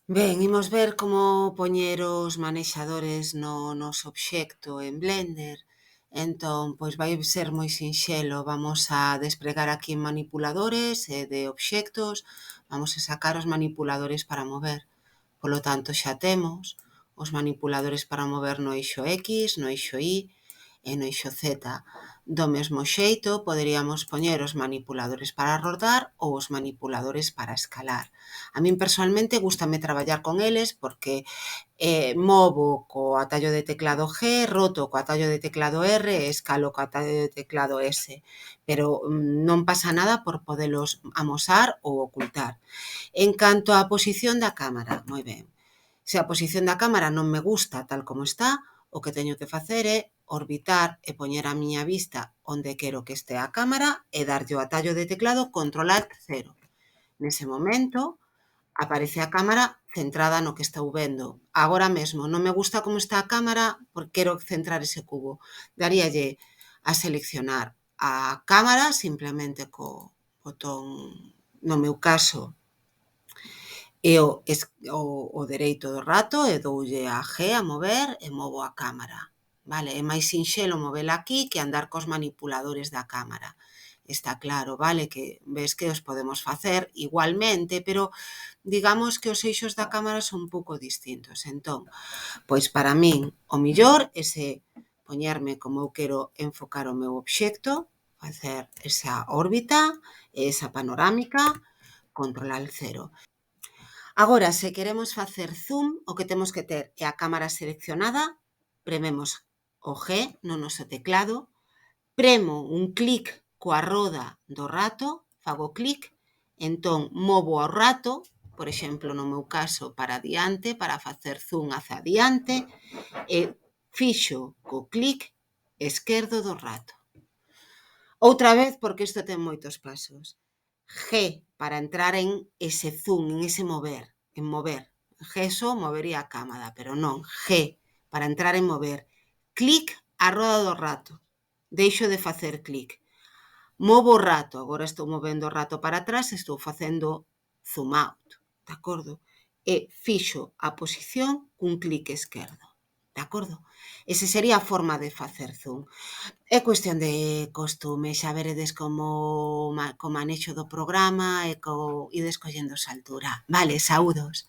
Ben, imos ver como poñer os manexadores nos obxecto en Blender. Entón, pois vai ser moi sinxelo. Vamos a despregar aquí en manipuladores de obxectos. Vamos a sacar os manipuladores para mover. Polo tanto, xa temos os manipuladores para mover no eixo X, no eixo Y e no eixo Z. Do mesmo xeito, poderíamos poñer os manipuladores para rodar ou os manipuladores para escalar. A min personalmente gústame traballar con eles porque movo co atallo de teclado G, roto co atallo de teclado R e escalo co atallo de teclado S. Pero non pasa nada por podelos amosar ou ocultar. En canto á posición da cámara, moi ben. Se a posición da cámara non me gusta tal como está, o que teño que facer é orbitar e poñer a miña vista onde quero que este a cámara e darlle o atallo de teclado controlar 0. Nese momento, aparece a cámara centrada no que estou vendo. Agora mesmo non me gusta como está a cámara porque quero centrar ese cubo. Daríalle a seleccionar a cámara simplemente co botón, no meu caso, e o dereito do rato e doulle a G a mover e movo a cámara. Vale, é máis sinxelo movela aquí que andar cos manipuladores da cámara. Está claro, vale, que ves que os podemos facer igualmente, pero digamos que os eixos da cámara son un pouco distintos. Entón, pois para min o millor é se poñerme como eu quero enfocar o meu obxecto, facer esa órbita, esa panorámica, controlar 0. Agora, se queremos facer zoom, o que temos que ter é a cámara seleccionada, prememos o G no noso teclado, premo un clic coa roda do rato, fago clic, entón movo o rato, por exemplo, no meu caso, para adiante, para facer zoom hacia adiante, e fixo co clic esquerdo do rato. Outra vez, porque isto ten moitos pasos. G para entrar en ese zoom, en ese mover, en mover. G só movería a cámara, pero non. G para entrar en mover. Clic a roda do rato. Deixo de facer clic. Movo o rato, agora estou movendo o rato para atrás, estou facendo zoom out, de acordo? E fixo a posición cun clic esquerdo, de acordo? Ese sería a forma de facer zoom. É cuestión de costume, xa veredes como co manexo do programa e ides collendo saltura. Vale, saúdos.